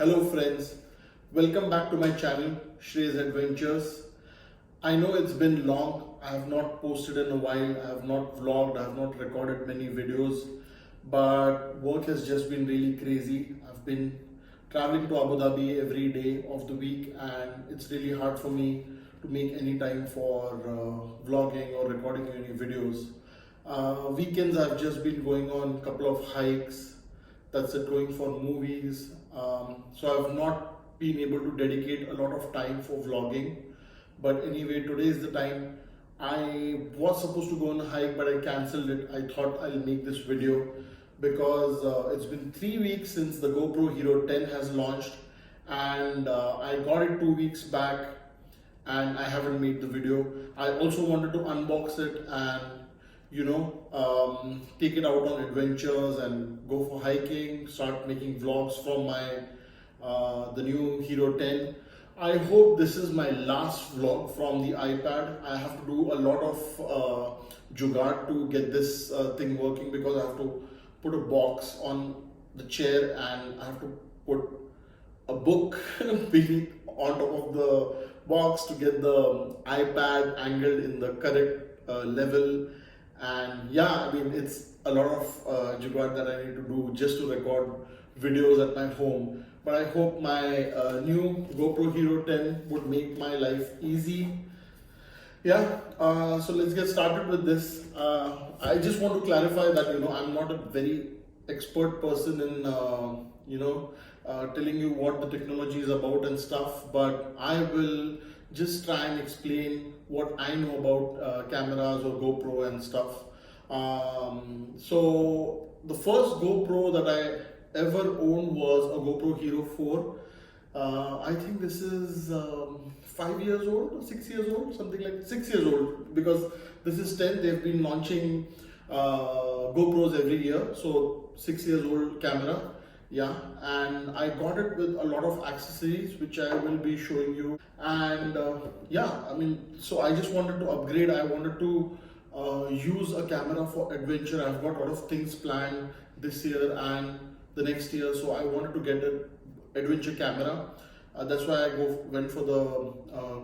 Hello friends, welcome back to my channel Shrey's Adventures. I know it's been long, I have not posted in a while, I have not vlogged, I have not recorded many videos, but work has just been really crazy. I've been traveling to Abu Dhabi every day of the week and it's really hard for me to make any time for vlogging or recording any videos. Weekends I've just been going on a couple of hikes, that's it, going for movies. So I've not been able to dedicate a lot of time for vlogging. But anyway, today is the time. I was supposed to go on a hike, but I cancelled it. I thought I'll make this video because it's been 3 weeks since the GoPro Hero 10 has launched, and I got it 2 weeks back, and I haven't made the video. I also wanted to unbox it and take it out on adventures and go for hiking, start making vlogs from my the new Hero 10. I hope this is my last vlog from the iPad. I have to do a lot of jugaad to get this thing working because I have to put a box on the chair and I have to put a book beneath on top of the box to get the iPad angled in the correct level. And yeah, I mean, it's a lot of jugaad that I need to do just to record videos at my home. But I hope my new GoPro Hero 10 would make my life easy. Yeah, so let's get started with this. I just want to clarify that, I'm not a very expert person in, telling you what the technology is about and stuff, but I will just try and explain what I know about cameras or GoPro and stuff. So the first GoPro that I ever owned was a GoPro Hero 4. I think this is 5 years old or 6 years old, something like 6 years old, because this is 10. They've been launching GoPros every year, so 6 years old camera. Yeah, and I got it with a lot of accessories which I will be showing you. And yeah, I mean, so I just wanted to upgrade. I wanted to use a camera for adventure. I've got a lot of things planned this year and the next year, so I wanted to get an adventure camera. That's why I went for the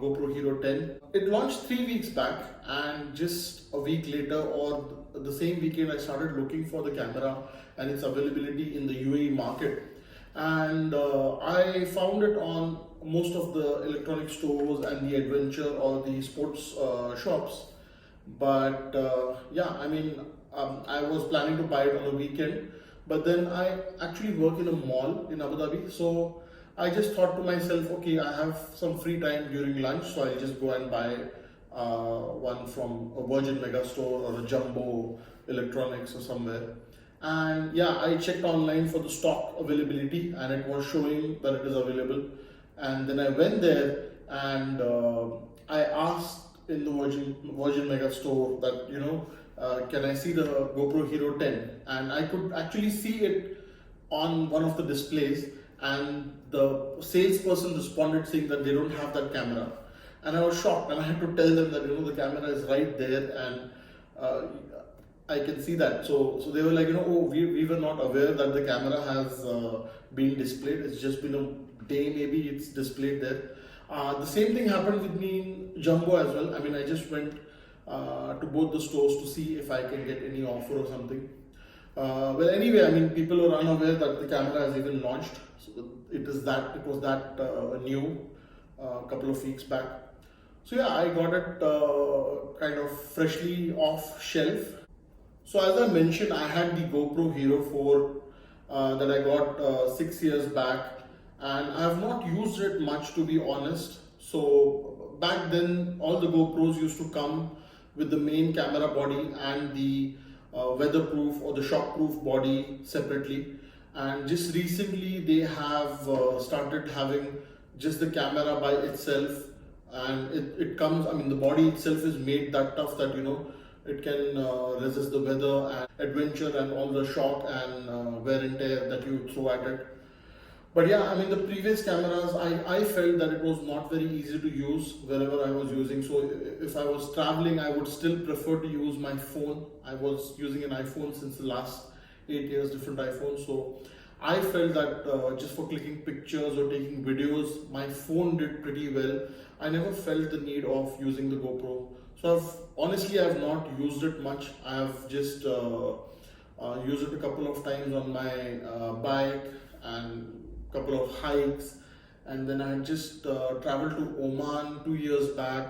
GoPro Hero 10. It launched 3 weeks back, and just a week later or the same weekend I started looking for the camera and its availability in the UAE market. And I found it on most of the electronic stores and the adventure or the sports shops. But yeah, I mean, I was planning to buy it on a weekend, but then I actually work in a mall in Abu Dhabi, so I just thought to myself, okay, I have some free time during lunch, so I'll just go and buy one from a Virgin Megastore or a Jumbo Electronics or somewhere. And yeah, I checked online for the stock availability and it was showing that it is available. And then I went there and I asked in the Virgin Megastore that, can I see the GoPro Hero 10? And I could actually see it on one of the displays, and the salesperson responded saying that they don't have that camera. And I was shocked, and I had to tell them that the camera is right there and I can see that. So they were like, oh, we were not aware that the camera has been displayed. It's just been a day, maybe it's displayed there. The same thing happened with me in Jumbo as well. I mean, I just went to both the stores to see if I can get any offer or something. Well, anyway, I mean, people were unaware that the camera has even launched. So it was that new a couple of weeks back. So yeah, I got it kind of freshly off shelf. So as I mentioned, I had the GoPro Hero 4 that I got 6 years back, and I have not used it much, to be honest. So back then, all the GoPros used to come with the main camera body and the weatherproof or the shockproof body separately. And just recently they have started having just the camera by itself, and it comes, I mean, the body itself is made that tough that it can resist the weather and adventure and all the shock and wear and tear that you throw at it. But yeah, I mean, the previous cameras, I felt that it was not very easy to use wherever I was using. So if I was traveling, I would still prefer to use my phone. I was using an iPhone since the last 8 years, different iPhones. So I felt that just for clicking pictures or taking videos, my phone did pretty well. I never felt the need of using the GoPro. So I've not used it much. I have just used it a couple of times on my bike and couple of hikes, and then I had just traveled to Oman 2 years back.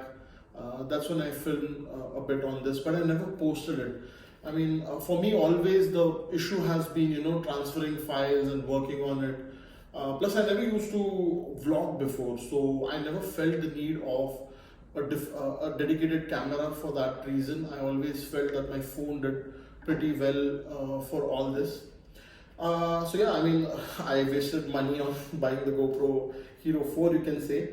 That's when I filmed a bit on this, but I never posted it. I mean, for me, always the issue has been, transferring files and working on it. Plus, I never used to vlog before, so I never felt the need of a dedicated camera for that reason. I always felt that my phone did pretty well for all this. So yeah, I mean, I wasted money on buying the GoPro Hero 4, you can say.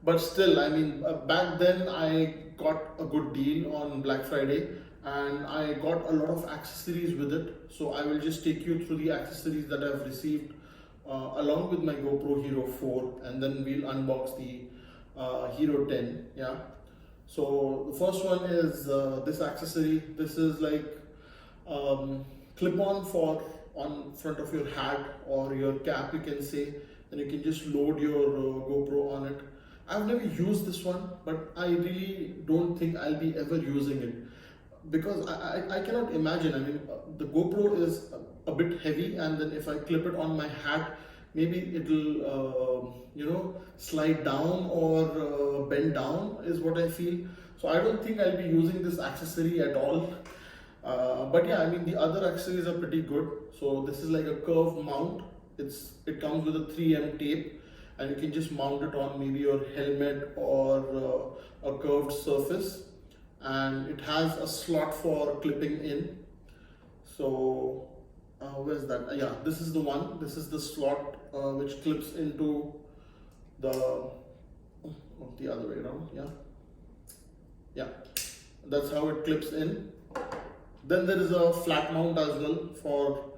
But still, I mean, back then I got a good deal on Black Friday and I got a lot of accessories with it. So I will just take you through the accessories that I've received along with my GoPro Hero 4, and then we'll unbox the Hero 10. Yeah. So the first one is this accessory. This is like clip-on for on front of your hat or your cap, you can say. Then you can just load your GoPro on it. I've never used this one, but I really don't think I'll be ever using it because I cannot imagine. I mean, the GoPro is a bit heavy, and then if I clip it on my hat, maybe it'll slide down or bend down is what I feel. So I don't think I'll be using this accessory at all. But yeah, I mean, the other accessories are pretty good. So this is like a curved mount. It comes with a 3M tape, and you can just mount it on maybe your helmet or a curved surface. And it has a slot for clipping in. So where's that? Yeah, this is the one. This is the slot which clips into the other way around. Yeah, that's how it clips in. Then there is a flat mount as well for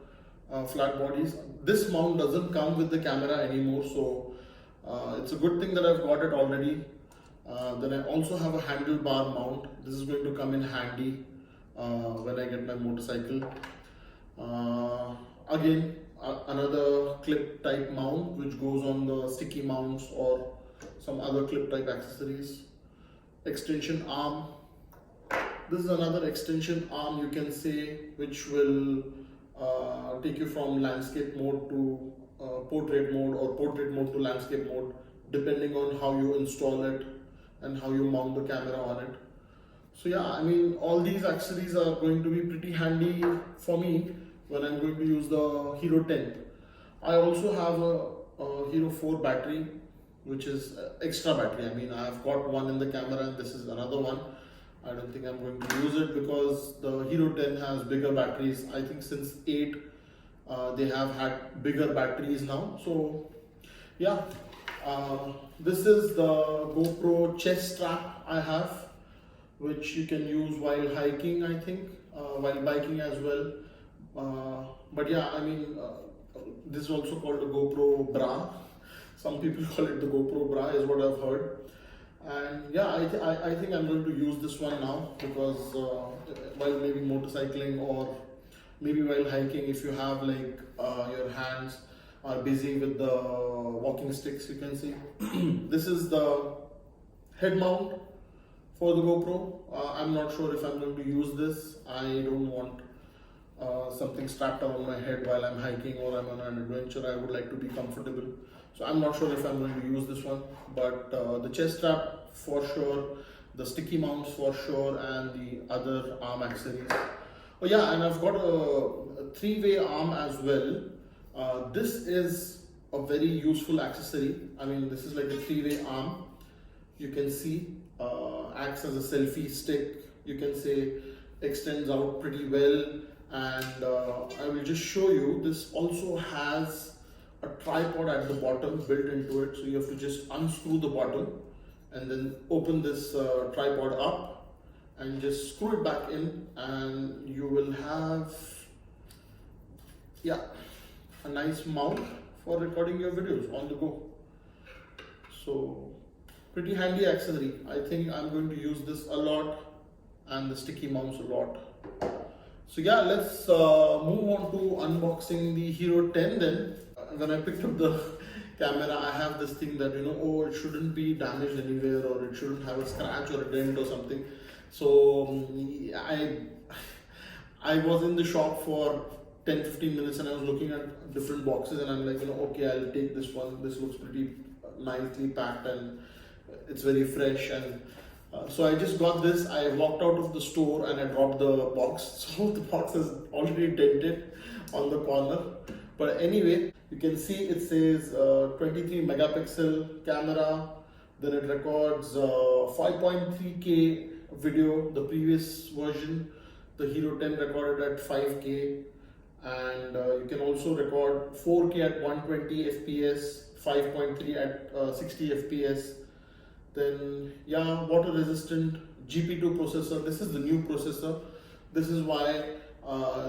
flat bodies. This mount doesn't come with the camera anymore, so it's a good thing that I've got it already. Then I also have a handlebar mount. This is going to come in handy when I get my motorcycle. Again, another clip type mount which goes on the sticky mounts or some other clip type accessories. Extension arm. This is another extension arm, you can say, which will take you from landscape mode to portrait mode or portrait mode to landscape mode, depending on how you install it and how you mount the camera on it. So yeah, I mean, all these accessories are going to be pretty handy for me when I'm going to use the Hero 10. I also have a Hero 4 battery, which is extra battery. I mean, I've got one in the camera and this is another one. I don't think I'm going to use it because the Hero 10 has bigger batteries. I think since 8 they have had bigger batteries now. So yeah, this is the GoPro chest strap I have, which you can use while hiking, I think, while biking as well. But yeah, I mean, this is also called a GoPro bra. Some people call it the GoPro bra is what I've heard. And yeah, I think I'm going to use this one now because while maybe motorcycling or maybe while hiking, if you have like your hands are busy with the walking sticks, you can see. This is the head mount for the GoPro. I'm not sure if I'm going to use this. I don't want something strapped around my head while I'm hiking or I'm on an adventure. I would like to be comfortable. So I'm not sure if I'm going to use this one, but the chest strap for sure, the sticky mounts for sure, and the other arm accessories. Oh yeah, and I've got a three-way arm as well. This is a very useful accessory. I mean, this is like a three-way arm. You can see, acts as a selfie stick. You can say extends out pretty well, and I will just show you. This also has a tripod at the bottom built into it, so you have to just unscrew the bottom and then open this tripod up and just screw it back in, and you will have a nice mount for recording your videos on the go. So pretty handy accessory. I think I'm going to use this a lot, and the sticky mounts a lot. So yeah, let's move on to unboxing the Hero 10 then. When I picked up the camera, I have this thing that, oh, it shouldn't be damaged anywhere, or it shouldn't have a scratch or a dent or something. So I was in the shop for 10-15 minutes, and I was looking at different boxes, and I'm like, okay, I'll take this one. This looks pretty nicely packed, and it's very fresh. And so I just got this. I walked out of the store and I dropped the box. So the box is already dented on the corner. But anyway, you can see it says 23 megapixel camera. Then it records 5.3K video. The previous version, the Hero 10 recorded at 5K. And you can also record 4K at 120 FPS, 5.3 at 60 FPS. Then yeah, water resistant GP2 processor. This is the new processor. This is why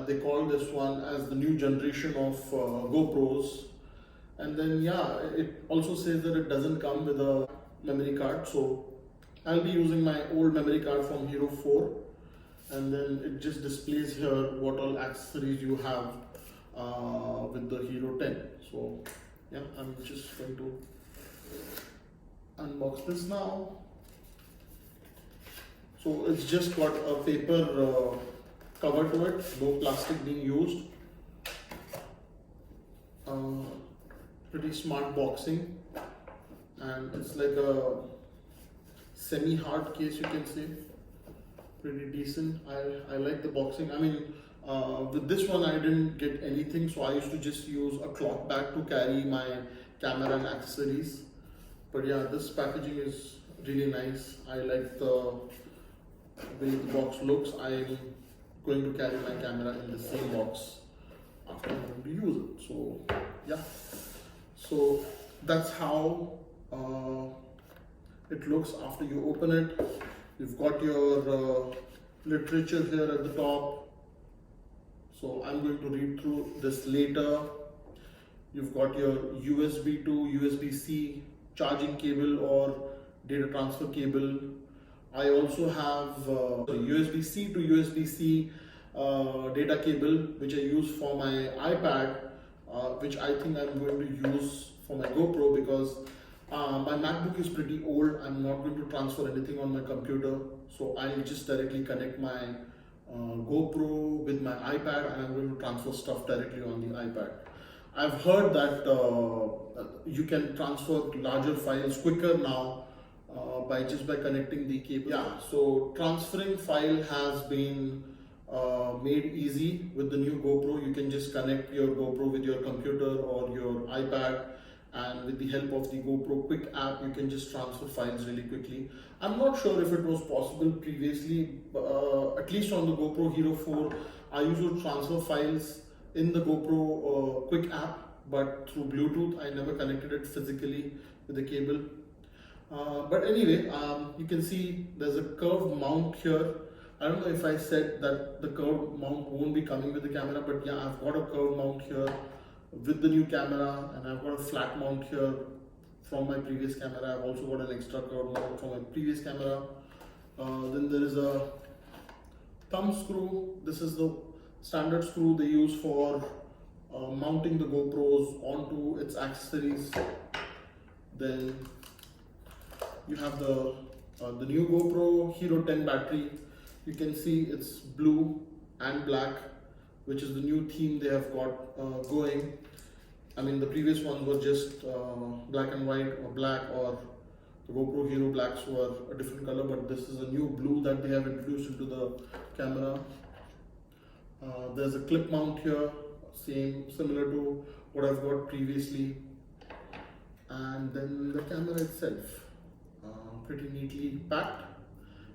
they call this one as the new generation of GoPros. And then yeah, it also says that it doesn't come with a memory card. So I'll be using my old memory card from Hero 4. And then it just displays here what all accessories you have with the Hero 10. So yeah, I'm just going to unbox this now. So it's just got a paper cover to it, no plastic being used. Pretty smart boxing, and it's like a semi-hard case, you can say. Pretty decent. I like the boxing. I mean, with this one I didn't get anything, so I used to just use a cloth bag to carry my camera and accessories. But yeah, this packaging is really nice. I like the way the box looks. I'm going to carry my camera in the same box after I'm going to use it. So yeah, so that's how it looks after you open it. You've got your literature here at the top. So I'm going to read through this later. You've got your USB to USB-C charging cable or data transfer cable. I also have USB-C to USB-C data cable, which I use for my iPad, which I think I'm going to use for my GoPro, because my MacBook is pretty old. I'm not going to transfer anything on my computer, so I'll just directly connect my GoPro with my iPad, and I'm going to transfer stuff directly on the iPad. I've heard that you can transfer larger files quicker now by connecting the cable. Yeah, so transferring file has been made easy with the new GoPro. You can just connect your GoPro with your computer or your iPad, and with the help of the GoPro Quick app, you can just transfer files really quickly. I'm not sure if it was possible previously, at least on the GoPro Hero 4, I used to transfer files in the GoPro Quick app, but through Bluetooth. I never connected it physically with the cable. But anyway, you can see there's a curved mount here. I don't know if I said that the curved mount won't be coming with the camera, but yeah, I've got a curved mount here with the new camera, and I've got a flat mount here from my previous camera. I've also got an extra curved mount from my previous camera. Then there is a thumb screw. This is the standard screw they use for mounting the GoPros onto its accessories. Then you have the new GoPro Hero 10 battery. You can see it's blue and black, which is the new theme they have got going. I mean, the previous ones were just black and white or black, or the GoPro Hero Blacks were a different color, but this is a new blue that they have introduced into the camera. There's a clip mount here, similar to what I've got previously. And then the camera itself, pretty neatly packed.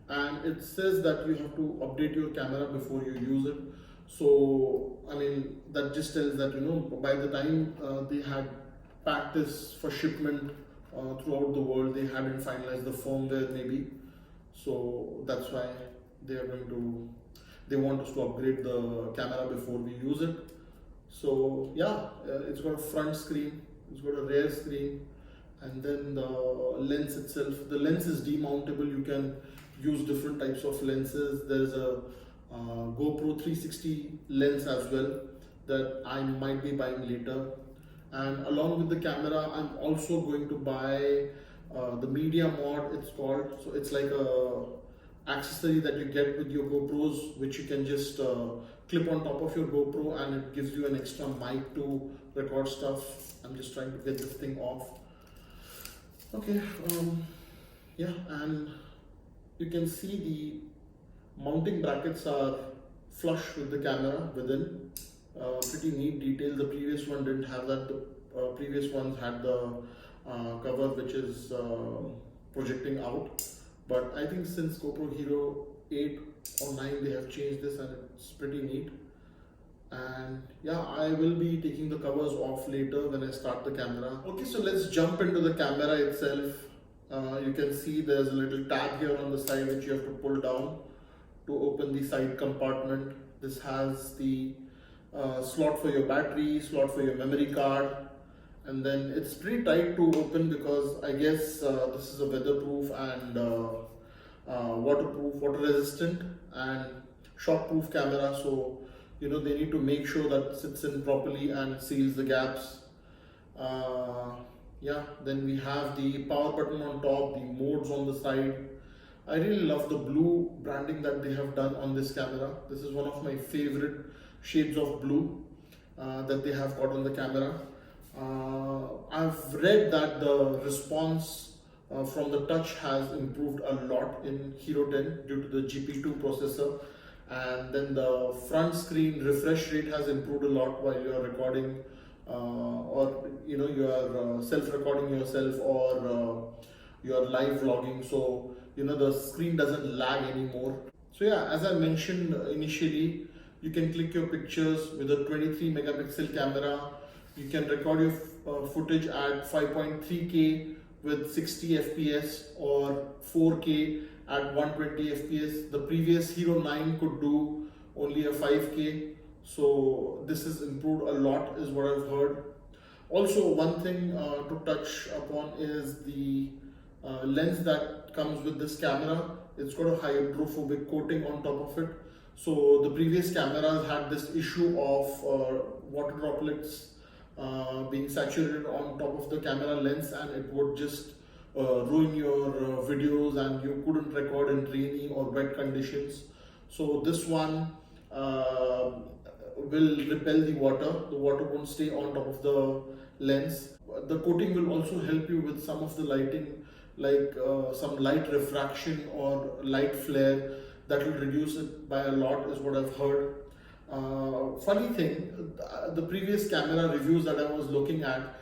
And it says that you have to update your camera before you use it. So, I mean, that just tells that, by the time they had packed this for shipment throughout the world, they hadn't finalized the firmware maybe. So that's why they want us to upgrade the camera before we use it. So yeah, it's got a front screen, it's got a rear screen, and then the lens itself. The lens is demountable. You can use different types of lenses. There's a GoPro 360 lens as well that I might be buying later. And along with the camera, I'm also going to buy the media mod, it's called. So it's like a accessory that you get with your GoPros, which you can just clip on top of your GoPro, and it gives you an extra mic to record stuff. I'm just trying to get this thing off. Okay, yeah, and you can see the mounting brackets are flush with the camera within. Pretty neat detail. The previous one didn't have that. The previous ones had the cover which is projecting out. But I think since GoPro Hero 8 or 9 they have changed this, and it's pretty neat. And yeah, I will be taking the covers off later when I start the camera. Okay, so let's jump into the camera itself. You can see there's a little tab here on the side which you have to pull down to open the side compartment. This has the slot for your battery, slot for your memory card, and then it's pretty tight to open because I guess this is a weatherproof and waterproof, water resistant and shockproof camera. So you know they need to make sure that sits in properly and seals the gaps. Yeah, then we have the power button on top, the modes on the side. I really love the blue branding that they have done on this camera. This is one of my favorite shades of blue that they have got on the camera. I've read that the response from the touch has improved a lot in Hero 10 due to the GP2 processor, and then the front screen refresh rate has improved a lot while you are recording or you know you are self-recording yourself or you are live vlogging. So you know the screen doesn't lag anymore. So yeah, as I mentioned initially, you can click your pictures with a 23 megapixel camera. You can record your footage at 5.3K with 60 FPS or 4K at 120 FPS. The previous Hero 9 could do only a 5K. So this has improved a lot is what I've heard. Also, one thing to touch upon is the lens that comes with this camera. It's got a hydrophobic coating on top of it. So the previous cameras had this issue of water droplets being saturated on top of the camera lens, and it would just ruin your videos and you couldn't record in rainy or wet conditions. So this one will repel the water won't stay on top of the lens. The coating will also help you with some of the lighting, like some light refraction or light flare. That will reduce it by a lot is what I've heard. Funny thing, the previous camera reviews that I was looking at,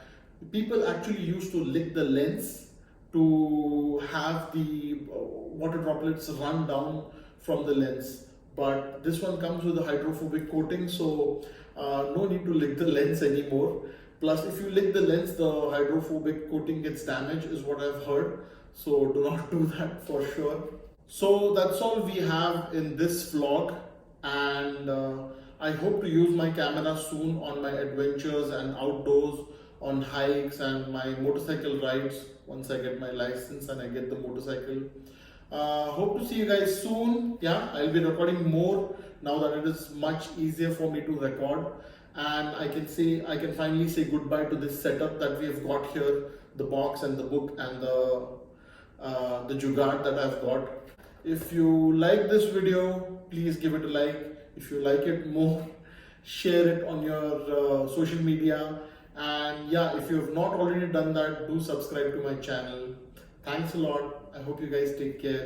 people actually used to lick the lens to have the water droplets run down from the lens. But this one comes with a hydrophobic coating, so no need to lick the lens anymore. Plus, if you lick the lens, the hydrophobic coating gets damaged is what I've heard. So do not do that for sure. So that's all we have in this vlog, and I hope to use my camera soon on my adventures and outdoors, on hikes and my motorcycle rides once I get my license and I get the motorcycle. Hope to see you guys soon. Yeah, I'll be recording more now that it is much easier for me to record, and I can finally say goodbye to this setup that we have got here, the box and the book and the jugaad that I've got. If you like this video, please give it a like. If you like it more, share it on your social media. And yeah, if you have not already done that, do subscribe to my channel. Thanks a lot. I hope you guys take care.